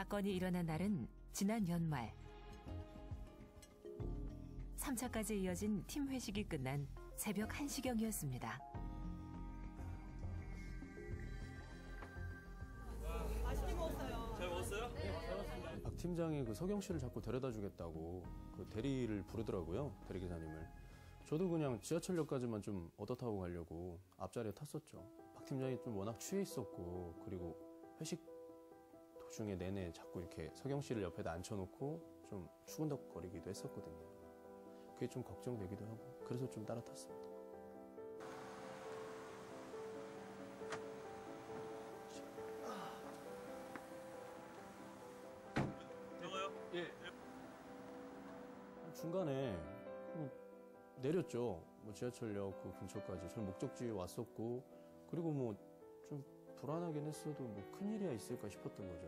사건이 일어난 날은 지난 연말. 3차까지 이어진 팀 회식이 끝난 새벽 1시경이었습니다. 맛있게 먹었어요. 잘 먹었어요? 네, 잘 먹었습니다. 박 팀장이 그 서경 씨를 자꾸 데려다 주겠다고 그 대리를 부르더라고요. 대리기사님을. 저도 그냥 지하철역까지만 좀 얻어 타고 가려고 앞자리에 탔었죠. 박 팀장이 좀 워낙 취해 있었고, 그리고 회식 도중에 내내 자꾸 이렇게 서경 씨를 옆에다 앉혀놓고 좀 추근덕거리기도 했었거든요. 그게 좀 걱정되기도 하고, 그래서 좀 따라 탔습니다. 저거요? 예. 중간에 내렸죠. 뭐 지하철역 그 근처까지. 저는 목적지에 왔었고, 그리고 뭐 좀 불안하긴 했어도 뭐 큰일이야 있을까 싶었던 거죠.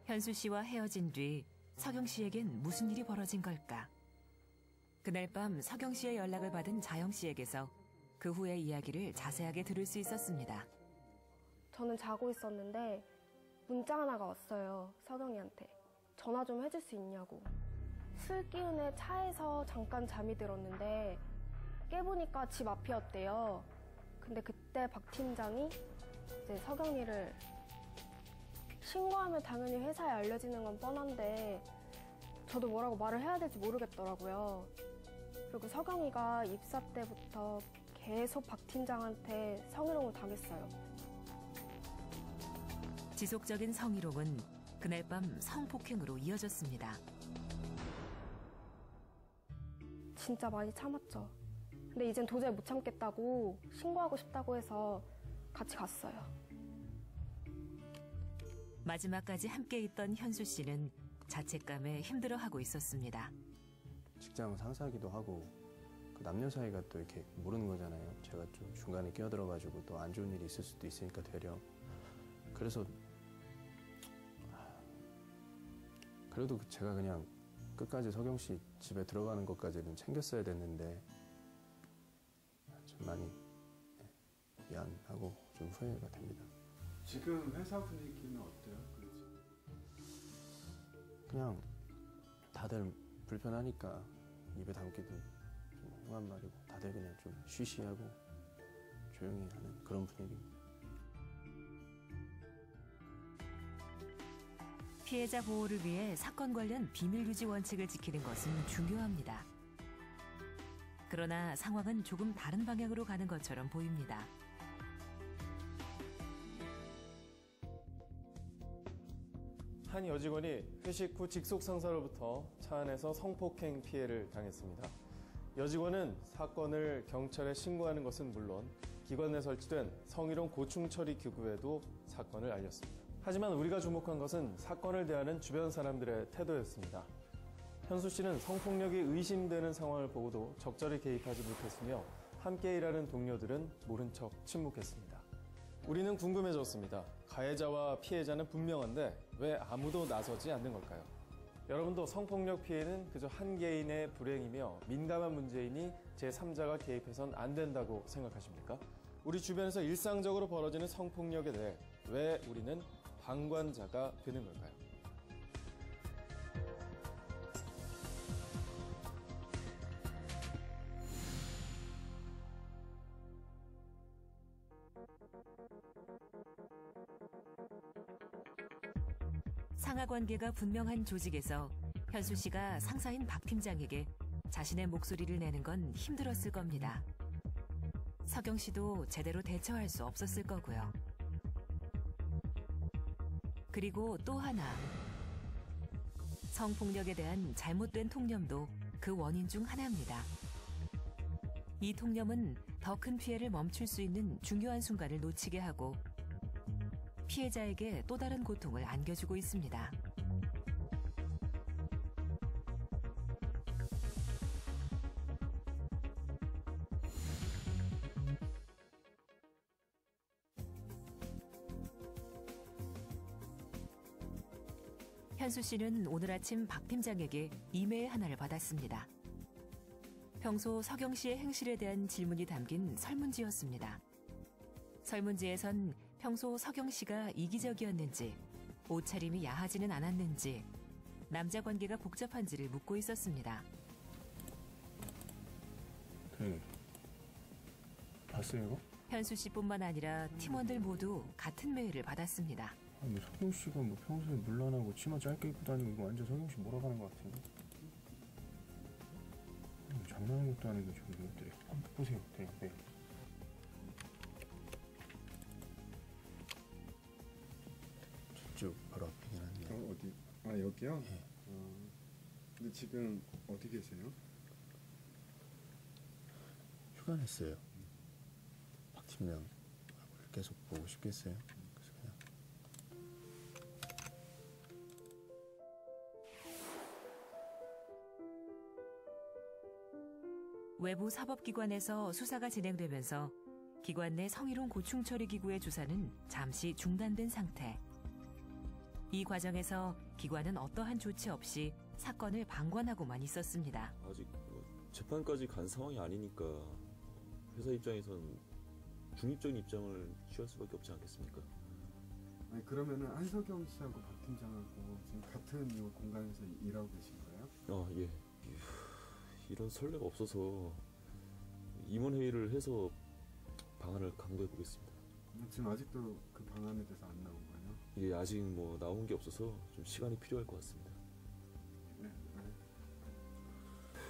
현수 씨와 헤어진 뒤 서경 씨에겐 무슨 일이 벌어진 걸까? 그날 밤 서경 씨의 연락을 받은 자영 씨에게서 그 후의 이야기를 자세하게 들을 수 있었습니다. 저는 자고 있었는데 문자 하나가 왔어요. 서경이한테. 전화 좀 해줄 수 있냐고. 술 기운에 차에서 잠깐 잠이 들었는데 깨보니까 집 앞이었대요. 근데 그때 박 팀장이 이제 서경이를 신고하면 당연히 회사에 알려지는 건 뻔한데 저도 뭐라고 말을 해야 될지 모르겠더라고요. 그리고 서경이가 입사 때부터 계속 박 팀장한테 성희롱을 당했어요. 지속적인 성희롱은 그날 밤 성폭행으로 이어졌습니다. 진짜 많이 참았죠. 근데 이젠 도저히 못 참겠다고 신고하고 싶다고 해서 같이 갔어요. 마지막까지 함께 있던 현수 씨는 자책감에 힘들어하고 있었습니다. 직장 상사기도 하고, 그 남녀 사이가 또 이렇게 모르는 거잖아요. 제가 좀 중간에 끼어들어가지고 또 안 좋은 일이 있을 수도 있으니까 되려. 그래서 그래도 제가 그냥 끝까지 서경 씨 집에 들어가는 것까지는 챙겼어야 됐는데 좀 많이 미안하고 좀 후회가 됩니다. 지금 회사 분위기는 어때요? 그냥 다들 불편하니까 입에 담기도 좀 험한 말이고, 다들 그냥 좀 쉬쉬하고 조용히 하는 그런 분위기입니다. 피해자 보호를 위해 사건 관련 비밀 유지 원칙을 지키는 것은 중요합니다. 그러나 상황은 조금 다른 방향으로 가는 것처럼 보입니다. 한 여직원이 회식 후 직속 상사로부터 차 안에서 성폭행 피해를 당했습니다. 여직원은 사건을 경찰에 신고하는 것은 물론 기관 내 설치된 성희롱 고충 처리 기구에도 사건을 알렸습니다. 하지만 우리가 주목한 것은 사건을 대하는 주변 사람들의 태도였습니다. 현수 씨는 성폭력이 의심되는 상황을 보고도 적절히 개입하지 못했으며 함께 일하는 동료들은 모른 척 침묵했습니다. 우리는 궁금해졌습니다. 가해자와 피해자는 분명한데 왜 아무도 나서지 않는 걸까요? 여러분도 성폭력 피해는 그저 한 개인의 불행이며 민감한 문제이니 제3자가 개입해선 안 된다고 생각하십니까? 우리 주변에서 일상적으로 벌어지는 성폭력에 대해 왜 우리는 방관자가 되는 걸까요? 상하 관계가 분명한 조직에서 현수 씨가 상사인 박 팀장에게 자신의 목소리를 내는 건 힘들었을 겁니다. 서경 씨도 제대로 대처할 수 없었을 거고요. 그리고 또 하나. 성폭력에 대한 잘못된 통념도 그 원인 중 하나입니다. 이 통념은 더 큰 피해를 멈출 수 있는 중요한 순간을 놓치게 하고 피해자에게 또 다른 고통을 안겨주고 있습니다. 현수 씨는 오늘 아침 박 팀장에게 이메일 하나를 받았습니다. 평소 서경 씨의 행실에 대한 질문이 담긴 설문지였습니다. 설문지에선 평소 서경 씨가 이기적이었는지, 옷차림이 야하지는 않았는지, 남자 관계가 복잡한지를 묻고 있었습니다. 네. 봤어요 이거? 현수 씨뿐만 아니라 팀원들 모두 같은 메일을 받았습니다. 아니 서경 씨가 뭐 평소에 물란하고 치마 짧게 입고 다니고 이거 완전 서경 씨 몰아가는 것 같은데. 장난하는 것도 아니고 저기 이것들이 한번 보세요. 네, 네. 저쪽 바로 앞이긴 한데. 어디? 아 여기요? 네. 근데 지금 어디 계세요? 휴가 냈어요. 박 팀장을 계속 보고 싶겠어요. 그래서 그냥. 외부 사법기관에서 수사가 진행되면서 기관 내 성희롱 고충 처리 기구의 조사는 잠시 중단된 상태. 이 과정에서 기관은 어떠한 조치 없이 사건을 방관하고만 있었습니다. 아직 재판까지 간 상황이 아니니까 회사 입장에선 중립적인 입장을 취할 수밖에 없지 않겠습니까? 아니 그러면은 한석영 씨하고 박 팀장하고 지금 같은 요 공간에서 일하고 계신 거예요? 예. 이런 선례가 없어서 임원 회의를 해서 방안을 강구해 보겠습니다. 지금 아직도 그 방안에 대해서 안 나온 거예요? 이게 아직 뭐 나온 게 없어서 좀 시간이 필요할 것 같습니다. 네.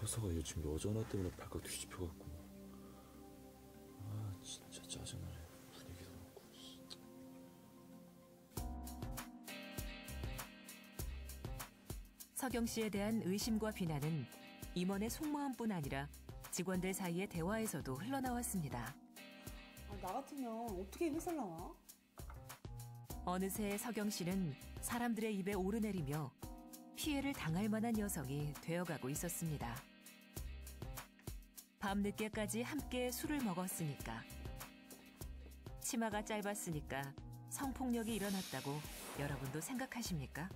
회사가 요즘 여자 하나 때문에 발칵 뒤집혀갖고 진짜 짜증나네. 분위기도 그렇고. 서경 씨에 대한 의심과 비난은 임원의 속마음뿐 아니라 직원들 사이의 대화에서도 흘러나왔습니다. 나 같으면 어떻게 회사를 나와? 어느새 서경 씨는 사람들의 입에 오르내리며 피해를 당할 만한 여성이 되어가고 있었습니다. 밤늦게까지 함께 술을 먹었으니까, 치마가 짧았으니까 성폭력이 일어났다고 여러분도 생각하십니까?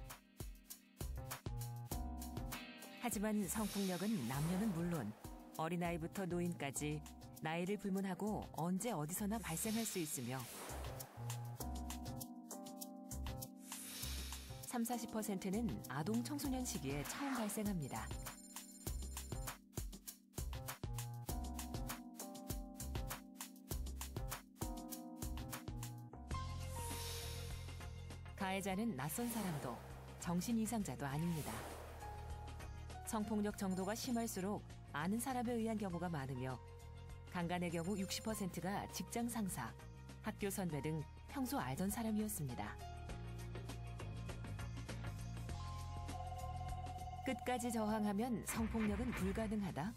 하지만 성폭력은 남녀는 물론 어린아이부터 노인까지 나이를 불문하고 언제 어디서나 발생할 수 있으며 30~40%는 아동 청소년 시기에 처음 발생합니다. 가해자는 낯선 사람도 정신 이상자도 아닙니다. 성폭력 정도가 심할수록 아는 사람에 의한 경우가 많으며 강간의 경우 60%가 직장 상사, 학교 선배 등 평소 알던 사람이었습니다. 끝까지 저항하면 성폭력은 불가능하다?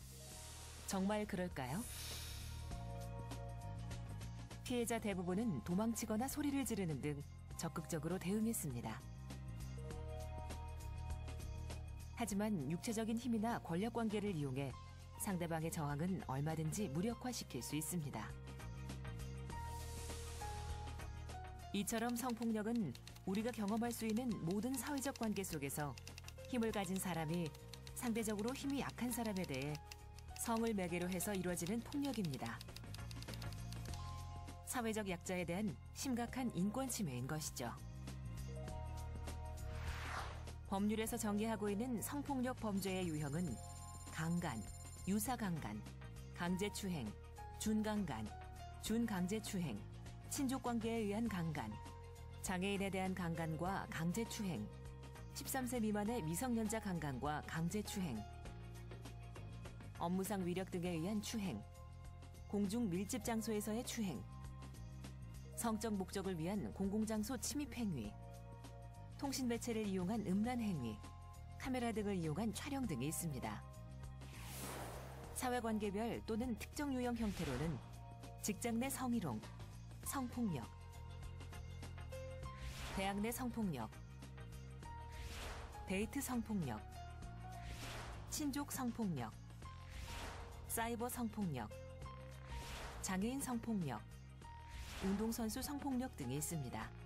정말 그럴까요? 피해자 대부분은 도망치거나 소리를 지르는 등 적극적으로 대응했습니다. 하지만 육체적인 힘이나 권력 관계를 이용해 상대방의 저항은 얼마든지 무력화시킬 수 있습니다. 이처럼 성폭력은 우리가 경험할 수 있는 모든 사회적 관계 속에서 힘을 가진 사람이 상대적으로 힘이 약한 사람에 대해 성을 매개로 해서 이루어지는 폭력입니다. 사회적 약자에 대한 심각한 인권 침해인 것이죠. 법률에서 정의하고 있는 성폭력 범죄의 유형은 강간, 유사강간, 강제추행, 준강간, 준강제추행, 친족관계에 의한 강간, 장애인에 대한 강간과 강제추행, 13세 미만의 미성년자 강간과 강제추행, 업무상 위력 등에 의한 추행, 공중 밀집 장소에서의 추행, 성적 목적을 위한 공공장소 침입 행위, 통신 매체를 이용한 음란 행위, 카메라 등을 이용한 촬영 등이 있습니다. 사회관계별 또는 특정 유형 형태로는 직장 내 성희롱, 성폭력, 대학 내 성폭력, 데이트 성폭력, 친족 성폭력, 사이버 성폭력, 장애인 성폭력, 운동선수 성폭력 등이 있습니다.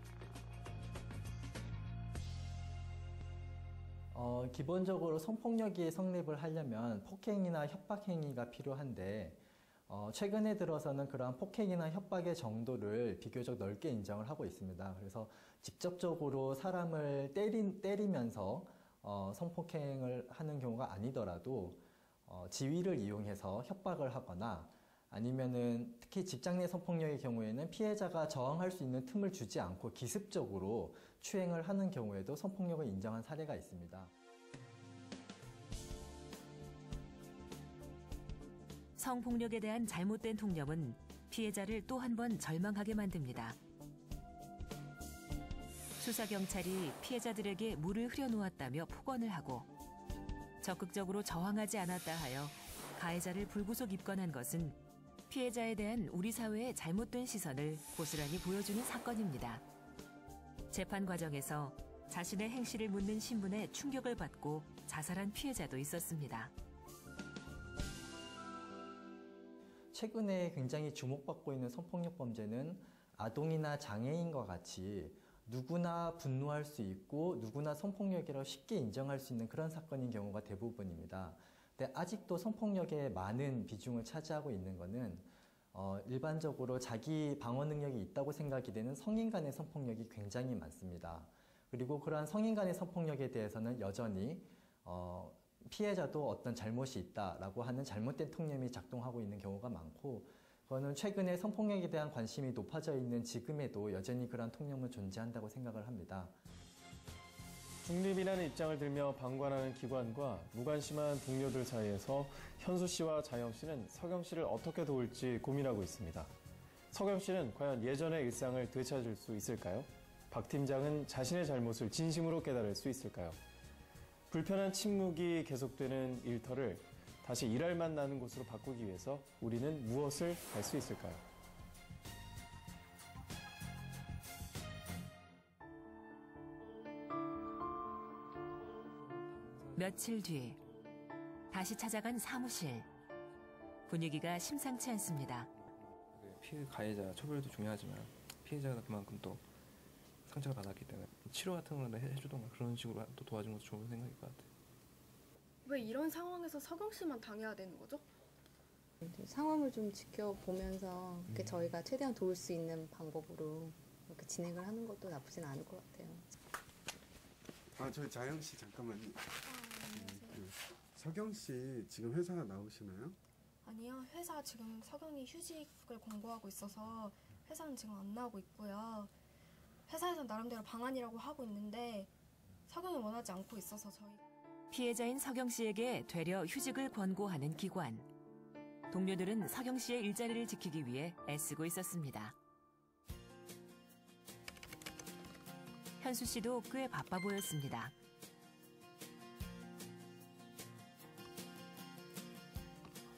기본적으로 성폭력이 성립을 하려면 폭행이나 협박행위가 필요한데 최근에 들어서는 그러한 폭행이나 협박의 정도를 비교적 넓게 인정을 하고 있습니다. 그래서 직접적으로 사람을 때리면서 성폭행을 하는 경우가 아니더라도 지위를 이용해서 협박을 하거나 아니면은 특히 직장 내 성폭력의 경우에는 피해자가 저항할 수 있는 틈을 주지 않고 기습적으로 추행을 하는 경우에도 성폭력을 인정한 사례가 있습니다. 성폭력에 대한 잘못된 통념은 피해자를 또 한 번 절망하게 만듭니다. 수사경찰이 피해자들에게 물을 흐려놓았다며 폭언을 하고 적극적으로 저항하지 않았다 하여 가해자를 불구속 입건한 것은 피해자에 대한 우리 사회의 잘못된 시선을 고스란히 보여주는 사건입니다. 재판 과정에서 자신의 행실을 묻는 신분에 충격을 받고 자살한 피해자도 있었습니다. 최근에 굉장히 주목받고 있는 성폭력 범죄는 아동이나 장애인과 같이 누구나 분노할 수 있고 누구나 성폭력이라고 쉽게 인정할 수 있는 그런 사건인 경우가 대부분입니다. 근데 아직도 성폭력의 많은 비중을 차지하고 있는 것은 일반적으로 자기 방어 능력이 있다고 생각이 되는 성인 간의 성폭력이 굉장히 많습니다. 그리고 그러한 성인 간의 성폭력에 대해서는 여전히 피해자도 어떤 잘못이 있다라고 하는 잘못된 통념이 작동하고 있는 경우가 많고, 그거는 최근에 성폭력에 대한 관심이 높아져 있는 지금에도 여전히 그러한 통념은 존재한다고 생각을 합니다. 중립이라는 입장을 들며 방관하는 기관과 무관심한 동료들 사이에서 현수 씨와 자영 씨는 서경 씨를 어떻게 도울지 고민하고 있습니다. 서경 씨는 과연 예전의 일상을 되찾을 수 있을까요? 박 팀장은 자신의 잘못을 진심으로 깨달을 수 있을까요? 불편한 침묵이 계속되는 일터를 다시 일할 맛 나는 곳으로 바꾸기 위해서 우리는 무엇을 할 수 있을까요? 며칠 뒤 다시 찾아간 사무실. 분위기가 심상치 않습니다. 피해 가해자 처벌도 중요하지만 피해자가 그만큼 또 상처를 받았기 때문에 치료 같은 거를 해주던가 그런 식으로 또 도와주는 것도 좋은 생각일 것 같아요. 왜 이런 상황에서 서경 씨만 당해야 되는 거죠? 상황을 좀 지켜보면서 저희가 최대한 도울 수 있는 방법으로 이렇게 진행을 하는 것도 나쁘진 않을 것 같아요. 저희 자영 씨 잠깐만요. 서경 씨 지금 회사 나오시나요? 아니요, 회사 지금 서경이 휴직을 공고하고 있어서 회사는 지금 안 나오고 있고요. 회사에서는 나름대로 방안이라고 하고 있는데 서경이 원하지 않고 있어서 피해자인 서경 씨에게 되려 휴직을 권고하는 기관. 동료들은 서경 씨의 일자리를 지키기 위해 애쓰고 있었습니다. 현수 씨도 꽤 바빠 보였습니다.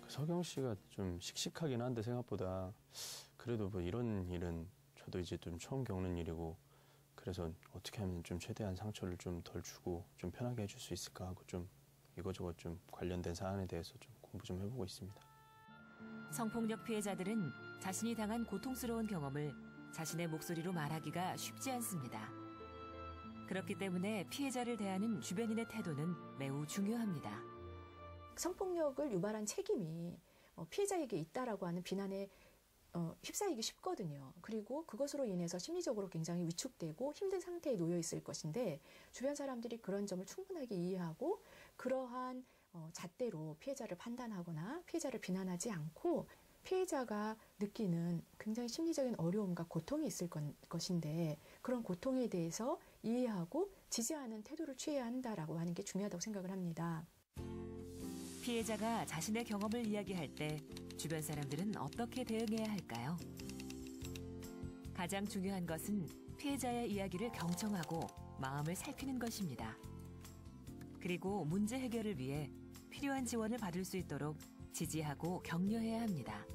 서경 씨가 좀 씩씩하긴 한데 생각보다 그래도 뭐 이런 일은 저도 이제 좀 처음 겪는 일이고, 그래서 어떻게 하면 좀 최대한 상처를 좀 덜 주고 좀 편하게 해줄 수 있을까 하고 좀 이거저것 좀 관련된 사안에 대해서 좀 공부 좀 해보고 있습니다. 성폭력 피해자들은 자신이 당한 고통스러운 경험을 자신의 목소리로 말하기가 쉽지 않습니다. 그렇기 때문에 피해자를 대하는 주변인의 태도는 매우 중요합니다. 성폭력을 유발한 책임이 피해자에게 있다라고 하는 비난에 휩싸이기 쉽거든요. 그리고 그것으로 인해서 심리적으로 굉장히 위축되고 힘든 상태에 놓여 있을 것인데, 주변 사람들이 그런 점을 충분하게 이해하고 그러한 잣대로 피해자를 판단하거나 피해자를 비난하지 않고 피해자가 느끼는 굉장히 심리적인 어려움과 고통이 있을 것인데 그런 고통에 대해서 이해하고 지지하는 태도를 취해야 한다라고 하는 게 중요하다고 생각을 합니다. 피해자가 자신의 경험을 이야기할 때 주변 사람들은 어떻게 대응해야 할까요? 가장 중요한 것은 피해자의 이야기를 경청하고 마음을 살피는 것입니다. 그리고 문제 해결을 위해 필요한 지원을 받을 수 있도록 지지하고 격려해야 합니다.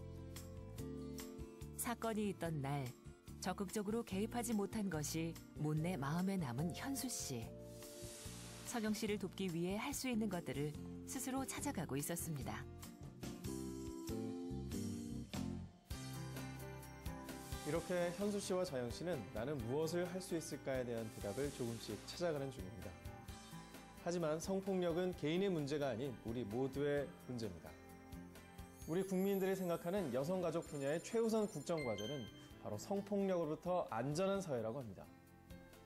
사건이 있던 날 적극적으로 개입하지 못한 것이 못내 마음에 남은 현수 씨. 서경 씨를 돕기 위해 할 수 있는 것들을 스스로 찾아가고 있었습니다. 이렇게 현수 씨와 자영 씨는 나는 무엇을 할 수 있을까에 대한 대답을 조금씩 찾아가는 중입니다. 하지만 성폭력은 개인의 문제가 아닌 우리 모두의 문제입니다. 우리 국민들이 생각하는 여성가족 분야의 최우선 국정과제는 바로 성폭력으로부터 안전한 사회라고 합니다.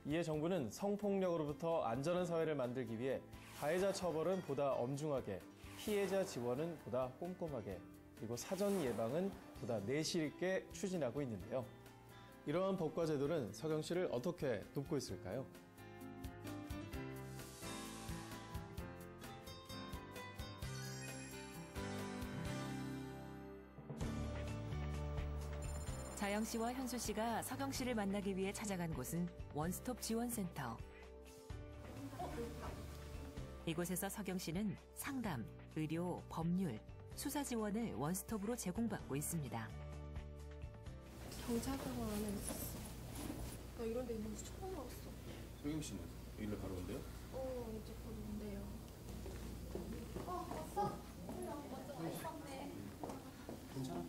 이에 정부는 성폭력으로부터 안전한 사회를 만들기 위해 가해자 처벌은 보다 엄중하게, 피해자 지원은 보다 꼼꼼하게, 그리고 사전 예방은 보다 내실 있게 추진하고 있는데요. 이러한 법과 제도는 서경 씨를 어떻게 돕고 있을까요? 자영 씨와 현수 씨가 서경 씨를 만나기 위해 찾아간 곳은 원스톱 지원센터. 이곳에서 서경 씨는 상담, 의료, 법률, 수사 지원을 원스톱으로 제공받고 있습니다. 경찰서가 안에 있었어. 나 이런 데 있는지 처음 알았어. 서경 씨는 일로 바로 온대요? 이제 곧 온대요. 왔어? 먼저 와 있었네. 괜찮아.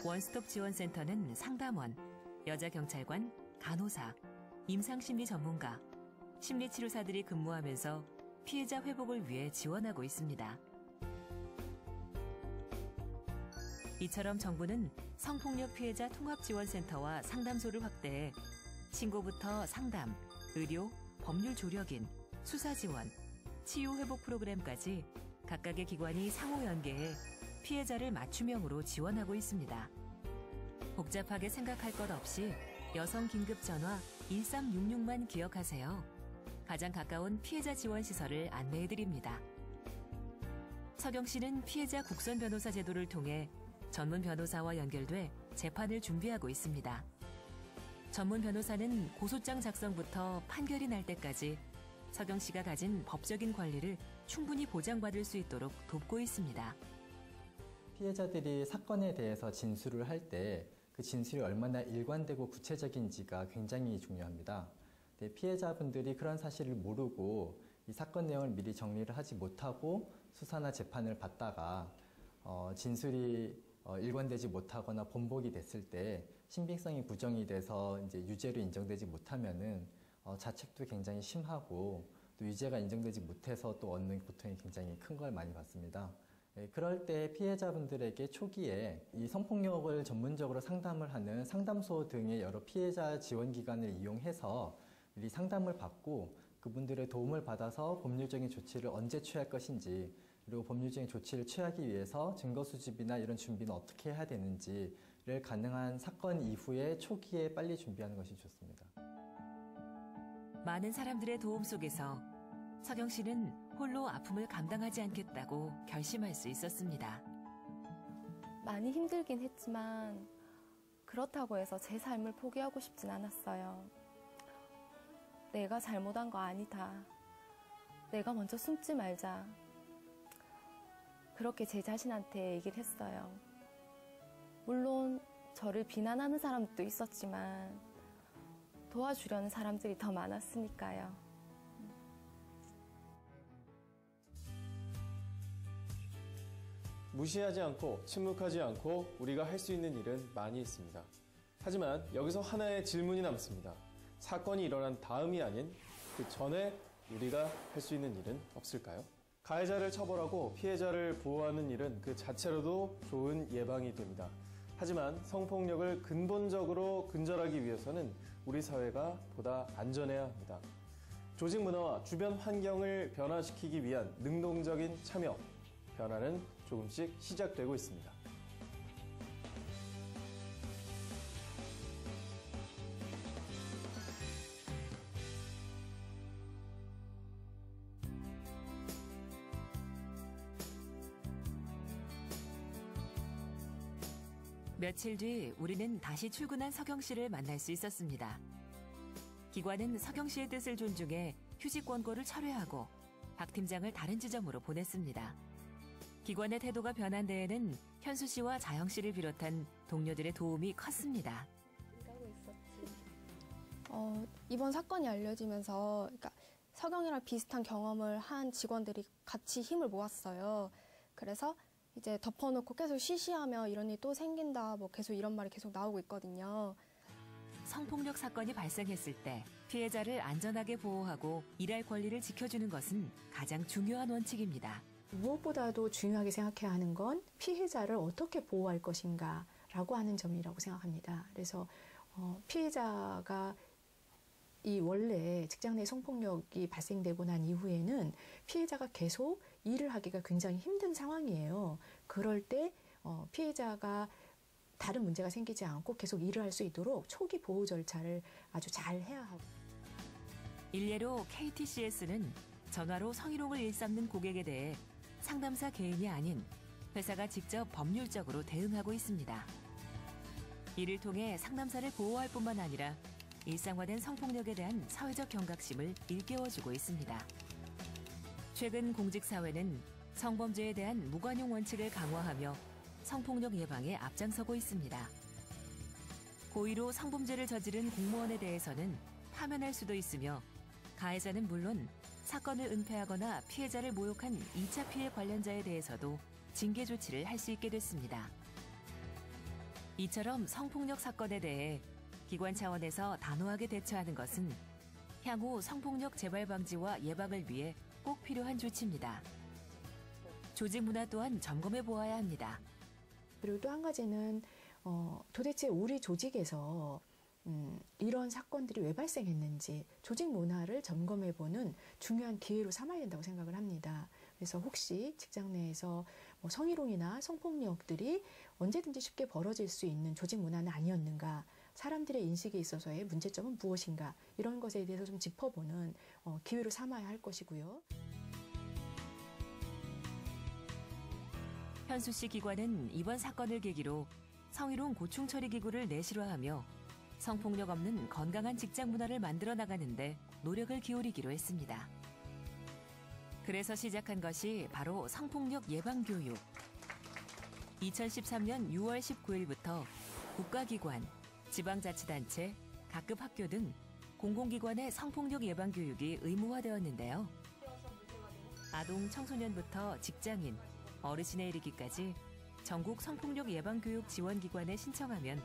원스톱 지원센터는 상담원, 여자경찰관, 간호사, 임상심리 전문가, 심리치료사들이 근무하면서 피해자 회복을 위해 지원하고 있습니다. 이처럼 정부는 성폭력 피해자 통합지원센터와 상담소를 확대해 신고부터 상담, 의료, 법률 조력인, 수사 지원, 치유 회복 프로그램까지 각각의 기관이 상호 연계해 피해자를 맞춤형으로 지원하고 있습니다. 복잡하게 생각할 것 없이 여성 긴급 전화 1366만 기억하세요. 가장 가까운 피해자 지원 시설을 안내해드립니다. 서경 씨는 피해자 국선 변호사 제도를 통해 전문 변호사와 연결돼 재판을 준비하고 있습니다. 전문 변호사는 고소장 작성부터 판결이 날 때까지 서경 씨가 가진 법적인 권리를 충분히 보장받을 수 있도록 돕고 있습니다. 피해자들이 사건에 대해서 진술을 할 때 그 진술이 얼마나 일관되고 구체적인지가 굉장히 중요합니다. 피해자분들이 그런 사실을 모르고 이 사건 내용을 미리 정리를 하지 못하고 수사나 재판을 받다가 진술이 일관되지 못하거나 번복이 됐을 때 신빙성이 부정이 돼서 이제 유죄로 인정되지 못하면은 자책도 굉장히 심하고 또 유죄가 인정되지 못해서 또 얻는 고통이 굉장히 큰 걸 많이 받습니다. 그럴 때 피해자분들에게 초기에 이 성폭력을 전문적으로 상담을 하는 상담소 등의 여러 피해자 지원 기관을 이용해서 이 상담을 받고 그분들의 도움을 받아서 법률적인 조치를 언제 취할 것인지, 그리고 법률적인 조치를 취하기 위해서 증거 수집이나 이런 준비는 어떻게 해야 되는지를 가능한 사건 이후에 초기에 빨리 준비하는 것이 좋습니다. 많은 사람들의 도움 속에서 서경 씨는 홀로 아픔을 감당하지 않겠다고 결심할 수 있었습니다. 많이 힘들긴 했지만 그렇다고 해서 제 삶을 포기하고 싶진 않았어요. 내가 잘못한 거 아니다. 내가 먼저 숨지 말자. 그렇게 제 자신한테 얘기를 했어요. 물론 저를 비난하는 사람도 있었지만 도와주려는 사람들이 더 많았으니까요. 무시하지 않고 침묵하지 않고 우리가 할 수 있는 일은 많이 있습니다. 하지만 여기서 하나의 질문이 남습니다. 사건이 일어난 다음이 아닌 그 전에 우리가 할 수 있는 일은 없을까요? 가해자를 처벌하고 피해자를 보호하는 일은 그 자체로도 좋은 예방이 됩니다. 하지만 성폭력을 근본적으로 근절하기 위해서는 우리 사회가 보다 안전해야 합니다. 조직 문화와 주변 환경을 변화시키기 위한 능동적인 참여, 변화는 조금씩 시작되고 있습니다. 며칠 뒤 우리는 다시 출근한 서경 씨를 만날 수 있었습니다. 기관은 서경 씨의 뜻을 존중해 휴직 권고를 철회하고 박 팀장을 다른 지점으로 보냈습니다. 기관의 태도가 변한 데에는 현수 씨와 자영 씨를 비롯한 동료들의 도움이 컸습니다. 이번 사건이 알려지면서 그러니까 서경이랑 비슷한 경험을 한 직원들이 같이 힘을 모았어요. 그래서 이제 덮어놓고 계속 쉬쉬하며 이런 일이 또 생긴다, 뭐 계속 이런 말이 계속 나오고 있거든요. 성폭력 사건이 발생했을 때 피해자를 안전하게 보호하고 일할 권리를 지켜주는 것은 가장 중요한 원칙입니다. 무엇보다도 중요하게 생각해야 하는 건 피해자를 어떻게 보호할 것인가라고 하는 점이라고 생각합니다. 그래서 피해자가 이 원래 직장 내 성폭력이 발생되고 난 이후에는 피해자가 계속 일을 하기가 굉장히 힘든 상황이에요. 그럴 때 피해자가 다른 문제가 생기지 않고 계속 일을 할 수 있도록 초기 보호 절차를 아주 잘 해야 하고. 일례로 KTCS는 전화로 성희롱을 일삼는 고객에 대해 상담사 개인이 아닌 회사가 직접 법률적으로 대응하고 있습니다. 이를 통해 상담사를 보호할 뿐만 아니라 일상화된 성폭력에 대한 사회적 경각심을 일깨워주고 있습니다. 최근 공직사회는 성범죄에 대한 무관용 원칙을 강화하며 성폭력 예방에 앞장서고 있습니다. 고의로 성범죄를 저지른 공무원에 대해서는 파면할 수도 있으며 가해자는 물론 사건을 은폐하거나 피해자를 모욕한 2차 피해 관련자에 대해서도 징계 조치를 할 수 있게 됐습니다. 이처럼 성폭력 사건에 대해 기관 차원에서 단호하게 대처하는 것은 향후 성폭력 재발 방지와 예방을 위해 꼭 필요한 조치입니다. 조직 문화 또한 점검해 보아야 합니다. 그리고 또 한 가지는 도대체 우리 조직에서 이런 사건들이 왜 발생했는지 조직 문화를 점검해보는 중요한 기회로 삼아야 된다고 생각을 합니다. 그래서 혹시 직장 내에서 성희롱이나 성폭력들이 언제든지 쉽게 벌어질 수 있는 조직 문화는 아니었는가, 사람들의 인식에 있어서의 문제점은 무엇인가, 이런 것에 대해서 좀 짚어보는 기회로 삼아야 할 것이고요. 현수 씨 기관은 이번 사건을 계기로 성희롱 고충 처리 기구를 내실화하며 성폭력 없는 건강한 직장 문화를 만들어 나가는데 노력을 기울이기로 했습니다. 그래서 시작한 것이 바로 성폭력 예방 교육. 2013년 6월 19일부터 국가기관, 지방자치단체, 각급 학교 등 공공기관의 성폭력 예방 교육이 의무화되었는데요. 아동, 청소년부터 직장인, 어르신에 이르기까지 전국 성폭력 예방교육 지원기관에 신청하면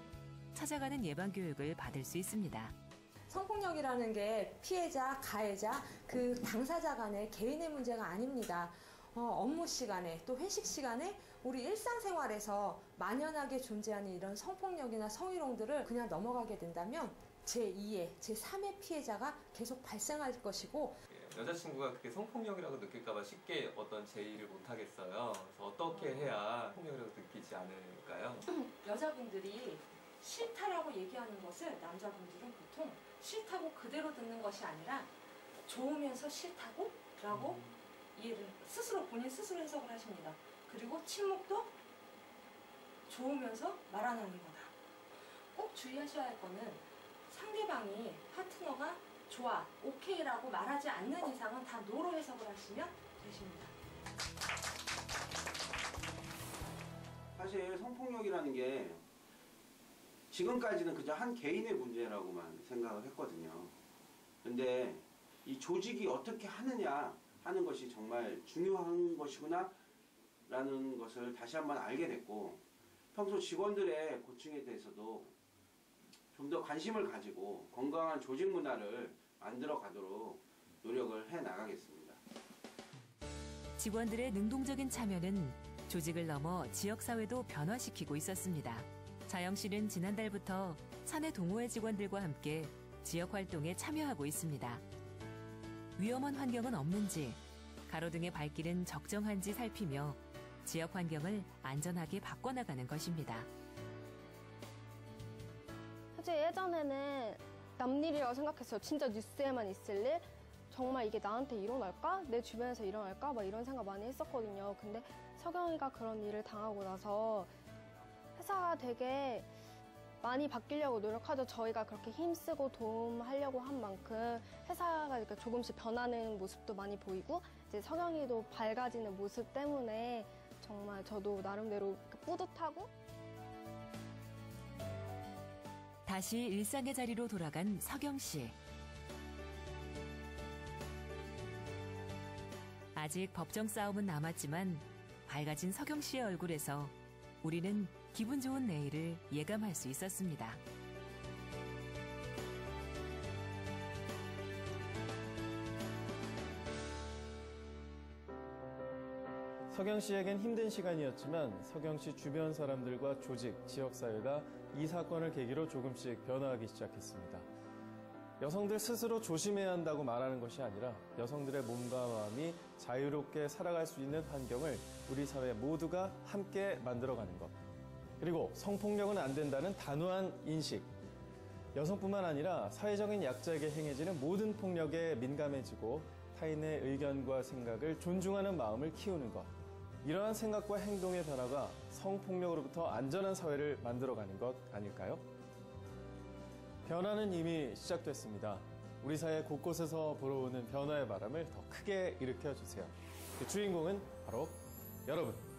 찾아가는 예방교육을 받을 수 있습니다. 성폭력이라는 게 피해자, 가해자, 그 당사자 간의 개인의 문제가 아닙니다. 업무 시간에 또 회식 시간에 우리 일상생활에서 만연하게 존재하는 이런 성폭력이나 성희롱들을 그냥 넘어가게 된다면 제2의, 제3의 피해자가 계속 발생할 것이고, 여자친구가 그게 성폭력이라고 느낄까봐 쉽게 어떤 제의를 못하겠어요. 그래서 어떻게 해야 성폭력이라고 느끼지 않을까요? 여자분들이 싫다라고 얘기하는 것을 남자분들은 보통 싫다고 그대로 듣는 것이 아니라 좋으면서 싫다고 라고 이해를 스스로 본인 스스로 해석을 하십니다. 그리고 침묵도 좋으면서 말 안 하는 거다. 꼭 주의하셔야 할 거는 상대방이 파트너가 좋아, 오케이라고 말하지 않는 이상은 다 노로 해석을 하시면 되십니다. 사실 성폭력이라는 게 지금까지는 그저 한 개인의 문제라고만 생각을 했거든요. 근데 이 조직이 어떻게 하느냐 하는 것이 정말 중요한 것이구나 라는 것을 다시 한번 알게 됐고, 평소 직원들의 고충에 대해서도 좀 더 관심을 가지고 건강한 조직 문화를 만들어 가도록 노력을 해 나가겠습니다. 직원들의 능동적인 참여는 조직을 넘어 지역사회도 변화시키고 있었습니다. 자영 씨는 지난달부터 사내 동호회 직원들과 함께 지역 활동에 참여하고 있습니다. 위험한 환경은 없는지, 가로등의 발길은 적정한지 살피며 지역 환경을 안전하게 바꿔나가는 것입니다. 사실 예전에는 남일이라고 생각했어요. 진짜 뉴스에만 있을 일? 정말 이게 나한테 일어날까? 내 주변에서 일어날까? 막 이런 생각 많이 했었거든요. 근데 석영이가 그런 일을 당하고 나서 회사가 되게 많이 바뀌려고 노력하죠. 저희가 그렇게 힘쓰고 도움하려고 한 만큼 회사가 이렇게 조금씩 변하는 모습도 많이 보이고, 이제 석영이도 밝아지는 모습 때문에 정말 저도 나름대로 뿌듯하고. 다시 일상의 자리로 돌아간 석영 씨. 아직 법정 싸움은 남았지만 밝아진 석영 씨의 얼굴에서 우리는 기분 좋은 내일을 예감할 수 있었습니다. 서경 씨에겐 힘든 시간이었지만 서경 씨 주변 사람들과 조직, 지역사회가 이 사건을 계기로 조금씩 변화하기 시작했습니다. 여성들 스스로 조심해야 한다고 말하는 것이 아니라 여성들의 몸과 마음이 자유롭게 살아갈 수 있는 환경을 우리 사회 모두가 함께 만들어가는 것. 그리고 성폭력은 안 된다는 단호한 인식. 여성뿐만 아니라 사회적인 약자에게 행해지는 모든 폭력에 민감해지고 타인의 의견과 생각을 존중하는 마음을 키우는 것. 이러한 생각과 행동의 변화가 성폭력으로부터 안전한 사회를 만들어가는 것 아닐까요? 변화는 이미 시작됐습니다. 우리 사회 곳곳에서 불어오는 변화의 바람을 더 크게 일으켜주세요. 그 주인공은 바로 여러분.